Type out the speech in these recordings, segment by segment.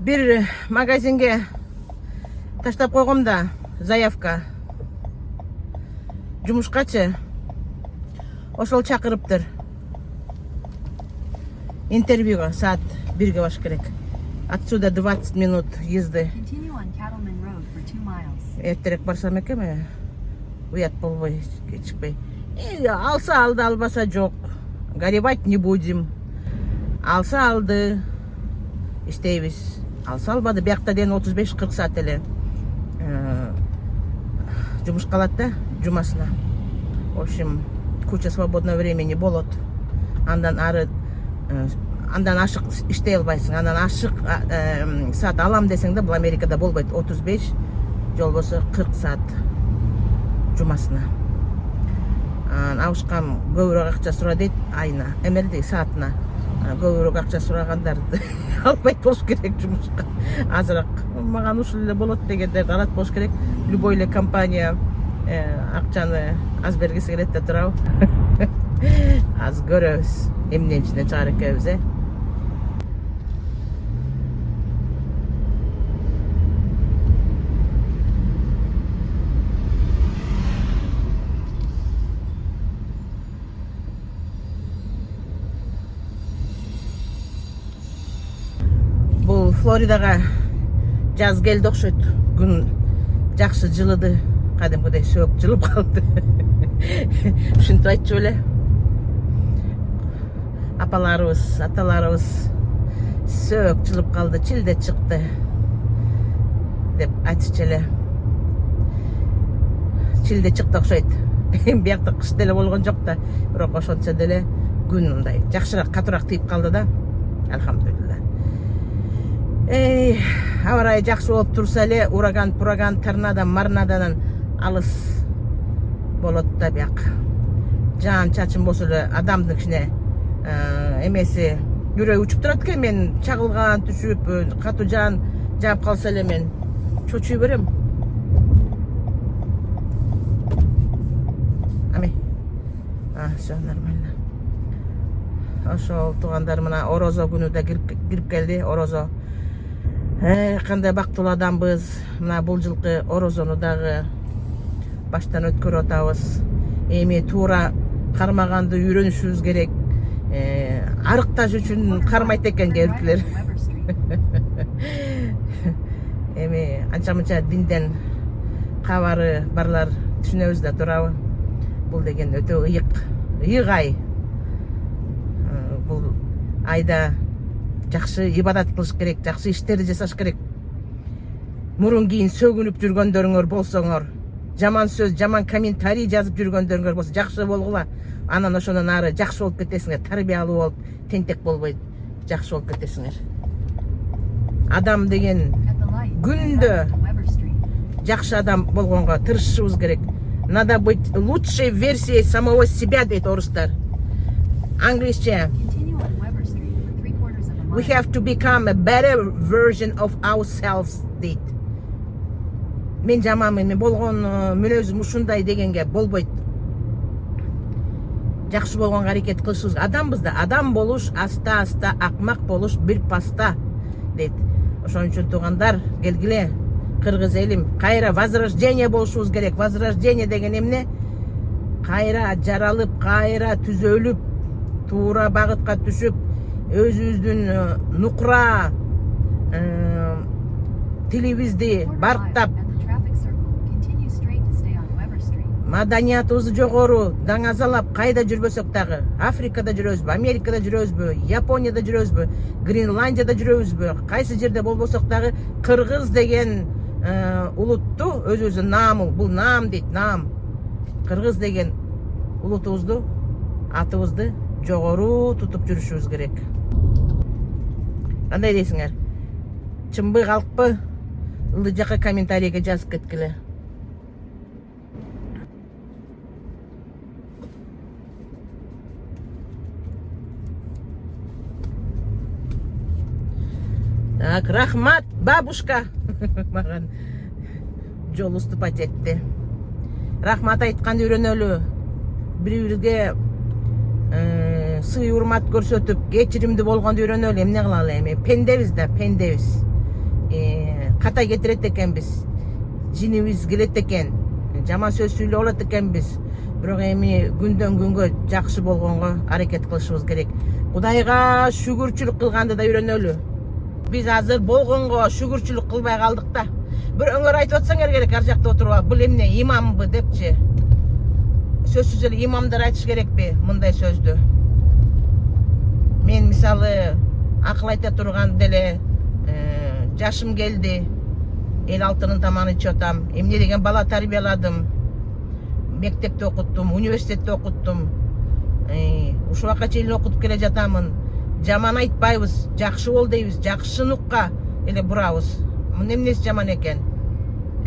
Bir magazinge таштап койгом да, заявка. Жумушкачы. Ошол чакырыптыр. Интервьюга саат 1-ге баш керек. Отсюда 20 минут езды. Эртерээк барсам экенби? Уят болбой, чыкпай. Алса алды, албаса жок. Горевать не будем. Алса алды. Иштейбиз. Алса албады, биякта ден 35-40 саат эле. Жумуш калат да, жумасына. В общем, куча свободного времени болот. Андан ары, андан ашык иштей албайсың. Андан ашык саат алам десең да, бул Америкада болбойт. 35, жолбосо 40 саат жумасына. Абышкам көбүрөөк акча сура дейт айына, эмелди саатына. Көбүрөөк акча сурагандарды албайт болуш керек жумушка. Азыраак мага ушул эле болот дегендерди алат болуш керек. Любой эле компания акчаны аз бергиси келет да турабы. Аз көрөбүз. Эмненин ичине чыгар экенбиз, Бул Флоридага жаз келди окшойт. Күн жакшы жылыды. Кадимкидей сөөк жылып калды. Ушинтип айтчу эле. Апаларыбыз, аталарыбыз сөөк жылып калды, чилде чыкты деп айтчу эле. Чилде чыкты окшойт. Биякта кыш деле болгон жок да, бирок ошончо деле күн мындай жакшыраак, катуураак тийип калды да. Алхамдулилла. Аба ырайы жакшы болуп турса эле, ураган, торнадо, марнададан алыс болот да бияк. Жаан чачым болсо эле адамдын кичине эмеси жүрөгү учуп турат экен. Мен чагылган түшүп, катуу жаан жаап калса эле мен чочуй берем. Ами. Всё нормально. Ошол туугандар мына орозо күнү да кирип келди. Орозо. Кандай бактылуу адамбыз. Мына бул жылкы орозону дагы баштан өткөрүп атабыз. Эми туура кармаганды үйрөнүшүбүз керек. Арыкташ үчүн кармайт экен кээбиркилер. Эми анча-мынча динден кабары барлар түшүнөбүз да турабы. Бул деген өтө ыйык ай. Бул айда жакшы ибадат кылыш керек, жакшы иштерди жасаш керек. Мурун кийин сөгүнүп жүргөндөрүңөр болсоңор, жаман сөз, жаман комментарий жазып жүргөндөрүңөр болсо жакшы болгула. Анан ошондон ары жакшы болуп кетесиңер, тарбиялуу болуп, тентек болбой жакшы болуп кетесиңер. Адам деген күндө жакшы адам болгонго тырышышыбыз керек. Надо быть лучшей версией самого себя, дейт орустар. Англисче. We have to become a better version of ourselves, дейт. Мен жаманмын, мен болгон мүнөзүм ушундай дегенге болбойт. Жакшы болгонго аракет кылышыбыз. Адамбыз да, адам болуш аста-аста, акмак болуш бир паста, дейт. Ошон үчүн туугандар, келгиле, кыргыз элим, кайра возрождение болушубуз керек. Возрождение деген эмне? Кайра жаралып, кайра түзөлүп, туура багытка түшүп, өзүбүздүн нукура тилибизди барктап, маданиятыбызды жогору даңазалап, кайда жүрбөсөк дагы, Африкада жүрөбүзбү, Америкада жүрөбүзбү, Японияда жүрөбүзбү, Гренландияда жүрөбүзбү, кайсы жерде болбосок дагы кыргыз деген улутту өзүбүздүн наамы, бул наам дейт, наам. Кыргыз деген улутубузду, атыбызды жогору тутуп жүрүшүбүз керек. Кандай дейсиңер? Чынбы, калкпы? Ылдый жакка комментарийге жазып кеткиле. Так, рахмат, бабушка. Маган жол уступать этти. Рахмат айтканды үйрөнөлү. Бири-бирге сый урмат көрсөтүп, кечиримди болгонду үйрөнөлү. Эмне кылалы эми? Пендебиз да, пендебиз. ката кетирет экенбиз, жинибиз келет экен, жаман сөз сүйлөп алат экенбиз. Бирок эми күндөн күнгө жакшы болгонго аракет кылышыбыз керек. Кудайга шүгүрчүлүк кылганды да үйрөнөлү. Биз азыр болгонго шүгүрчүлүк кылбай калдык да. Бирөөңөр айтып атсаңар керек, ар жакта отуруп, бул эмне, имамбы депчи. Сөзсүз эле имамдар айтыш керекпи мындай сөздү? Мен мисалы акыл айта турган деле жашым келди. Эл алтынын тамагын ичип атам. Эмне деген бала тарбияладым. Мектепте окуттум, университетте окуттум. Ушул убакка чейин окутуп келе жатамын. Жаман айтпайбыз, жакшы бол дейбиз, жакшыныкка эле бурабыз. Мунун эмнеси жаман экен?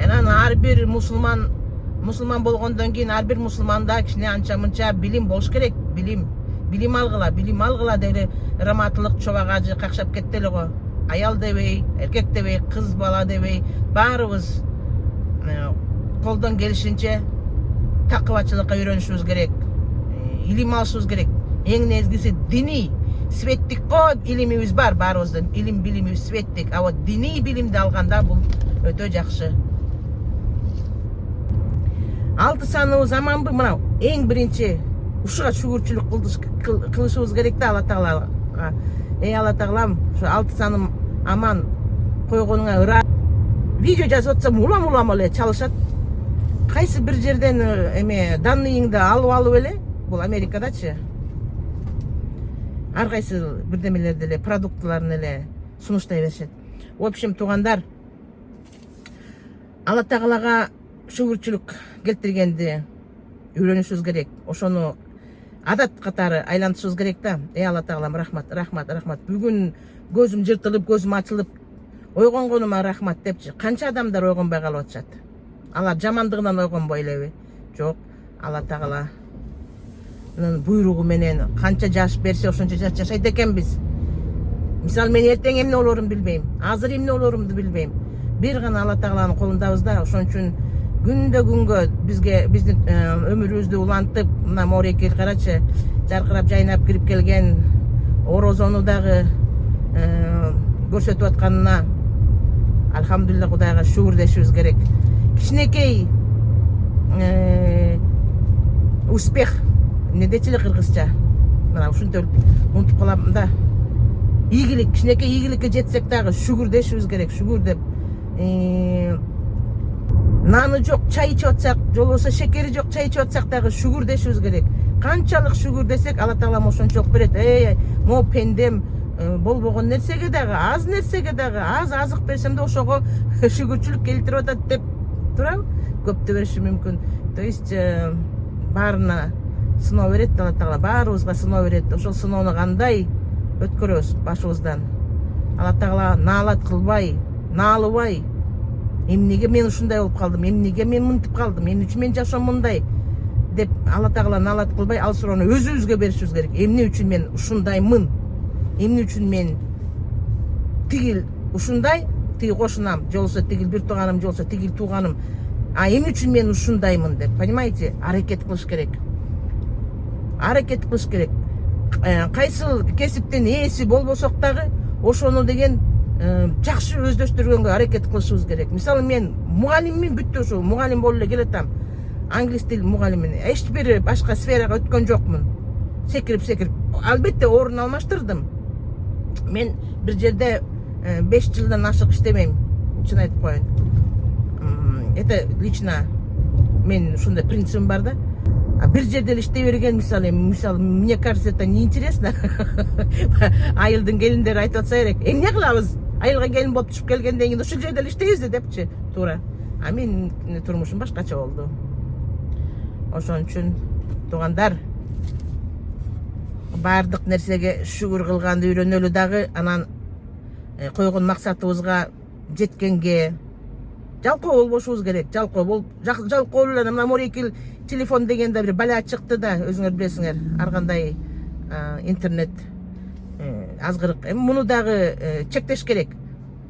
Анан ар бир мусулман болгондон кийин ар бир мусулманда кичине анча мынча билим болуш керек. Билим алгыла деле раматылык чобагажы какшап кетти эле го. Аял дебей, эркек дебей, кыз бала дебей, баарыбыз колдон келишинче такыбачылыкка үйрөнүшүбүз керек. Илим алышыбыз керек. Эң негизгиси диний светтик го илимибиз бар, баарыбыздын билимибиз светтик. А вот диний билимди алганда бул өтө жакшы. 6 саныбыз аманбы? Мына эң биринчи ушуга шүгүрчүлүк кылышыбыз керек да Алла Таалага. Алла Таалам, ушу 6 саным аман койгонуңа ыра. Видео жазып атсам улам эле чалышат. Кайсы бир жерден данныйыңды алып эле, бул Америкадачы. Ар кайсы бирдемелерди эле, продуктларын эле сунуштай беришет. В общем, туугандар, Алла Таалага шүгүрчүлүк келтиргенди үйрөнүшүбүз керек. Ошону адат катары айлантышыбыз керек да. Алла Таалам, рахмат. Бүгүн көзүм жыртылып, көзүм ачылып, ойгонгонума рахмат депчи. Канча адамдар ойгонбой калып атышат. Алар жамандыгынан ойгонбой элеби? Жок, Алла Тааланын буйругу менен канча жаш берсе ошончо жашайт экенбиз. Мисалы, мен эртең эмне болорумду билбейм, азыр эмне болорумду билбейм. Бир гана Алла Тааланын колундабыз да. Ошон үчүн күндө күнгө биздин өмүрүбүздү улантып, мына морекел карачы, жаркырап жайнап кирип келген орозону дагы көрсөтүп атканына алхамдулилла, Кудайга шүгүрдешибиз керек. Кичинекей успех, эмне дечи эле кыргызча? Мына ушинтип унутуп калам да. Ийгилик, кичинекей ийгиликке жетсек дагы шүгүрдешибиз керек. Шүгүр деп наны жок чай ичип атсак, же болбосо шекери жок чай ичип атсак дагы шүгүрдешибиз керек. Канчалык шүгүрдесек, Алла Таалам ошончолук берет. Мо пендем болбогон нерсеге дагы, аз нерсеге дагы, аз азык берсем да ошого шүгүрчүлүк келтирип атат деп турабы? Көптө бериши мүмкүн. То есть баарына сыноо берет Алла Таала, баарыбызга сыноо берет. Ошол сыноону кандай өткөрөбүз башыбыздан? Алла Таала наалат кылбай, наалыбай, эмнеге мен ушундай болуп калдым, эмнеге мен мынтип калдым, эмне үчүн мен жашоом мындай деп Алла Таала наалат кылбай, ал суроону өзүбүзгө беришибиз керек. Эмне үчүн мен ушундаймын? Эмне үчүн мен тигил ушундай, тиги кошунам, же болбосо тигил бир тууганым, же болбосо тигил тууганым. Эмне үчүн мен ушундаймын деп, понимаете? Аракет кылыш керек. Аракет кылыш керек. Кайсыл кесиптин ээси болбосок дагы ошону деген жакшы өздөштүргөнгө аракет кылышыбыз керек. Мисалы, мен мугалиммин, бүттү, ошо мугалим болуп эле келатам. Англис тил мугалимин. Эч бир башка сферага өткөн жокмун. Секирип. Албетте орун алмаштырдым. Мен бир жерде 5 жылдан ашык иштебейм, чын айтып коеюн. Это лично мен ушундай принцибим бар да. Бир жерде эле иштей берген, мисалы, мне кажется, это неинтересно. Айылдын келиндери айтып атса керек. Эмне кылабыз? Айылга келин болуп түшүп келгенден кийин ушул жерде эле иштейбиз депчи, туура. Менин турмушум башкача болду. Ошон үчүн туугандар, баардык нерсеге шүгүр кылганды үйрөнөлү дагы, анан койгон максатыбызга жеткенге жалкоо болбошубуз керек. Жалкоо эле мына морекил телефон деген да бир бала чыкты да, өзүңөр билесиңер, ар кандай интернет азгырык. Муну дагы чектеш керек.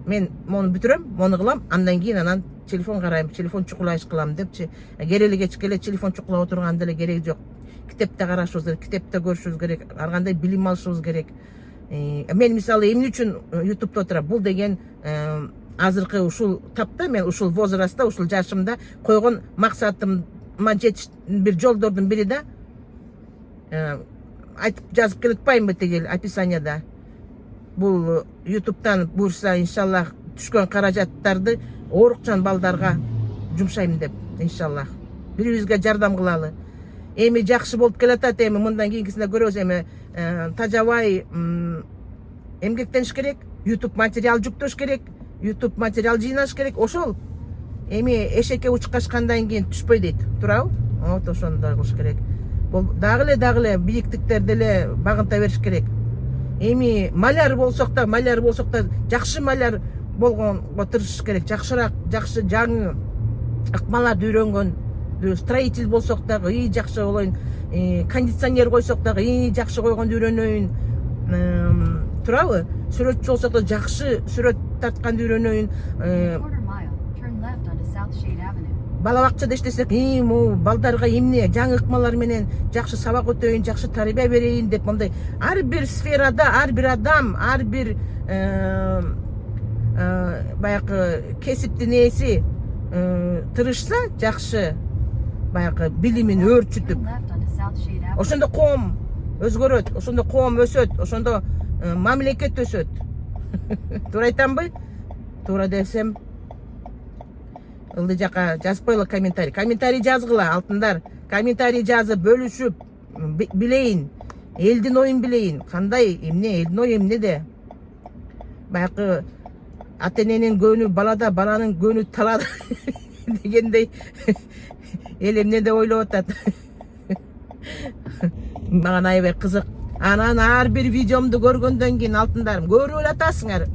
Мен мону бүтүрөм, мону кылам, андан кийин анан телефон карайм, телефон чукулайыш кылам депчи. Керели кечке эле телефон чукулап отурган деле кереги жок. Китепте карашыбыз керек, китепте көрүшүбүз керек, ар кандай билим алышыбыз керек. Мен мисалы эмне үчүн YouTube'да отурам? Бул деген азыркы ушул тапта мен ушул возрастта ушул жашымда койгон максатыма жетиш бир жолдордун бири да айтып жазып келатпаймынбы тигил описанияда. Бул ютубтан буюрса иншаллах түшкөн каражаттарды оорукчан балдарга жумшайм деп иншаллах. Бирибизге жардам кылалы. Эми жакшы болуп келатат, эми мындан кийинкисинде көрөбүз. Эми тажабай эмгектениш керек, ютуб материал жүктөш керек, ютуб материал жыйнаш керек. Ошол эми эшекке учкашкандан кийин түшпөй дейт, туурабы? Вот ошондой кылыш керек. Бул дагы эле бийиктиктерди эле багынта бериш керек. Эми маляр болсок да жакшы маляр болгонго тырышыш керек. Жакшыраак, жакшы жаңы ыкмаларды үйрөнгөн строитель болсок дагы жакшы болоюн, кондиционер койсок дагы жакшы койгонду үйрөнөйүн, туурабы? Сүрөтчү болсок да жакшы сүрөт тартканды үйрөнөйүн. Бала бакчада иштесек, могу балдарга эмне жаңы ыкмалар менен жакшы сабак өтөйүн, жакшы тарбия берейин деп мындай ар бир сферада, ар бир адам, ар бир баягы кесиптин ээси тырышса, жакшы баягы билимин өөрчүтүп, ошондо коом өзгөрөт, ошондо коом өсөт, ошондо мамлекет өсөт. Туура айтамбы? Туура десем, ылдый жака жазып койгула комментарий. Комментарий жазгыла алтындар. Комментарий жазып бөлүшүп билейин. Элдин оюн билейин. Кандай эмне, элдин ою эмнеде? Баягы ата-эненин көнү балада, баланын көнү талада дегендей эл эмне деп ойлоп атат. Мага аябай кызык. Анан ар бир видеомду көргөндөн кийин алтындарым көрүп атасыңар.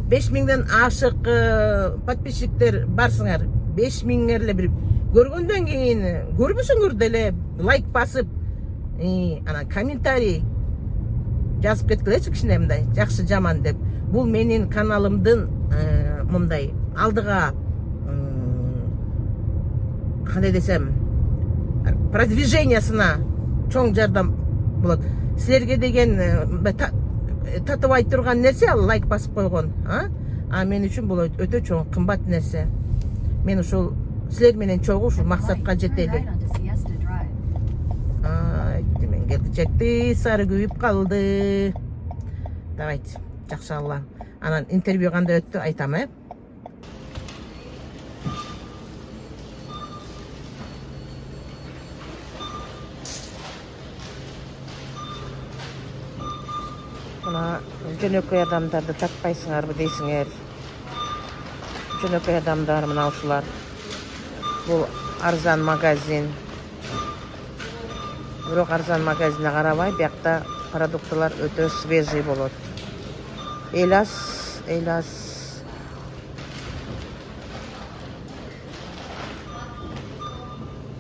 5000ден ашык подписчиктер барсыңар. 5000 эле бир көргөндөн кийин көрбөсөңөр деле лайк басып, анан комментарий жазып кеткилечи кичине мындай жакшы жаман деп. Бул менин каналымдын мындай алдыга кандай десем, продвижениясына чоң жардам болот. Силерге деген татыбай турган нерсе ал лайк басып койгон, а мен үчүн бул өтө чоң кымбат нерсе. Мен ушул силер менен чогуу ушул максатка жетели. Мен кетти, сары күйүп калды. Давайте, жакшы алла. Анан интервью кандай өттү айтам, Мына жөнөкөй адамдарды такпайсыңарбы дейсиңер. Жөнөкөй адамдар мына ушулар. Бул арзан магазин. Бирок арзан магазине карабай, биякта продуктылар өтө свежий болот. Элас.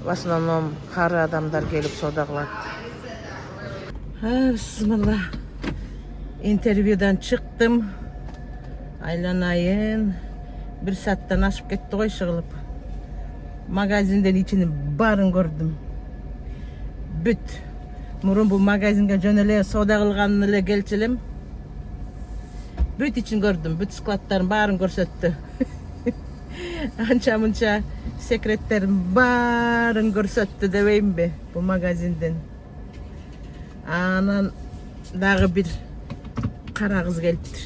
В основном кары адамдар келип соода кылат. Бисмилла. Интервьюдан чыктым. Айланайын. 1 сааттан ашып кетти ғой шыгылып. Магазинден ичинин баарын көрдүм. Бүт. Мурун бул магазинге жөн эле соода кылган эле келчү элем. Бүт ичин көрдүм, бүт складдарын баарын көрсөттү. Анча мынча секреттерин баарын көрсөттү дебеймби бул магазинден. Анан дагы бир кара кыз келиптир.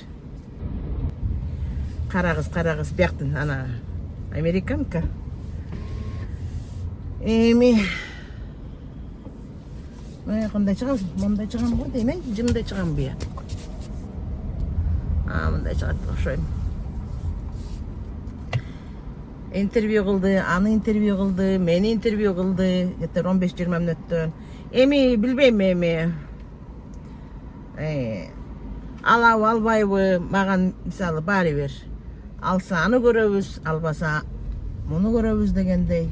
Кара кыз бияктын, ана американка. Эми кандай чыгам? Мындай чыгам го дейм, жымдай чыгам бия. Мындай чыгат окшойм. Интервью кылды, аны интервью кылды, мени интервью кылды, где-то 15-20 мүнөттөн. Эми билбейм эми. Алабы, албайбы, маган мисалы баары бир. Алса аны көрөбүз, албаса муну көрөбүз дегендей.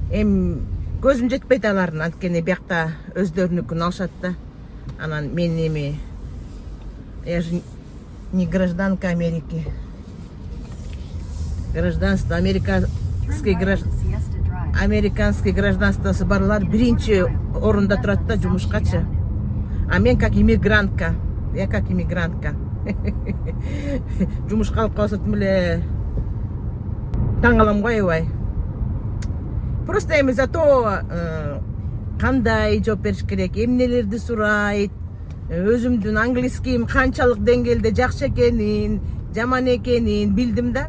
Көзүм жетпейт алардын, анткени биякта өздөрүнүкүн алышат да. Анан мен эми я же не гражданка Америки. Гражданство американский гражданствосы барлар биринчи орунда турат да жумушкачы. А мен как иммигрантка. Я как иммигрантка. Жумушка алып калсатым эле таң калам го аябай. Просто эми зато кандай жооп бериш керек, эмнелерди сурайт, өзүмдүн английским канчалык деңгээлде жакшы экенин, жаман экенин билдим да.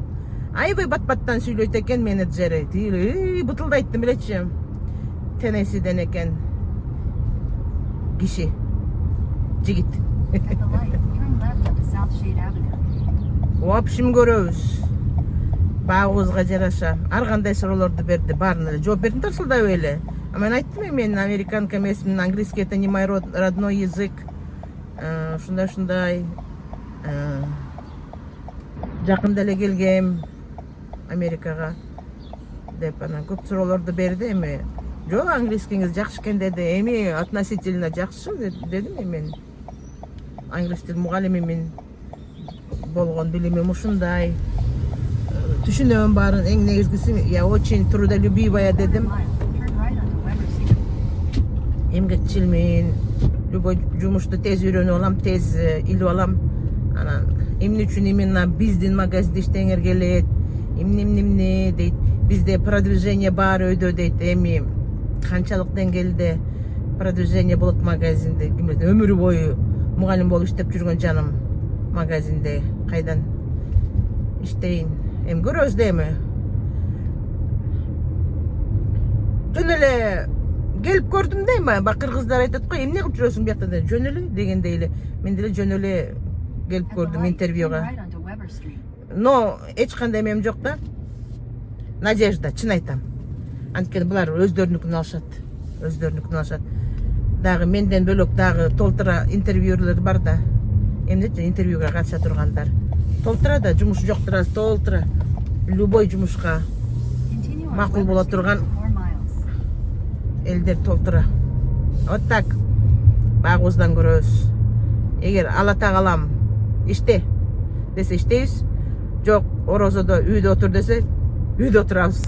Аябай бат-баттан сүйлөйт экен менеджери. Бутулдайттым элечи. Теннессиден экен киши. Жигит. В общем көрөбүз. Багыбызга жараша ар кандай суроолорду берди, баарына эле жооп бердим, тарсылдабай эле. А мен айттым, мен американка эмесмин, английский это не мой родной язык. Ушундай жакында эле келгем Америкага деп анан көп суроолорду берди. Эми жок, английскиңиз жакшы экен деди. Эми относительно жакшы дедим. Мен англис тил мугалимимин, болгон билимим ушундай. Түшүнөм баарын. Эң негизгиси я очень трудолюбивая дедим. Эмгекчилмин. Любой жумушту тез үйрөнүп алам, тез илип алам. Анан эмне үчүн именно биздин магазинде иштеңер келет, эмне дейт. Бизде продвижение бар өйдө дейт. Эми канчалык деңгээлде продвижение болот магазинде? Өмүрү бою мугалим болуп иштеп жүргөн жаным магазинде кайдан иштейин? Эми көрөбүз да. Эми жөн эле келип көрдүм да. Эми бак кыргыздар айтат го, эмне кылып жүрөсүң биякта деп. Жөн эле дегендей эле мен деле жөн эле келип көрдүм интервьюга. Но эч кандай эмем жок да. Надежда, чын айтам. Анткени булар өздөрүнүкүн алышат. Дагы менден бөлөк дагы толтура интервьюлер бар да. Эмнечи интервьюга катыша тургандар. Толтура да, жумуш жоктура толтура. Любой жумушка макул боло турган элдер толтура. Вот так. Багыбыздан көрөбүз. Эгер Алла Тағалам иште десе иштейбиз. Жок, орозодо үйдө отур десе үйдө отурабыз.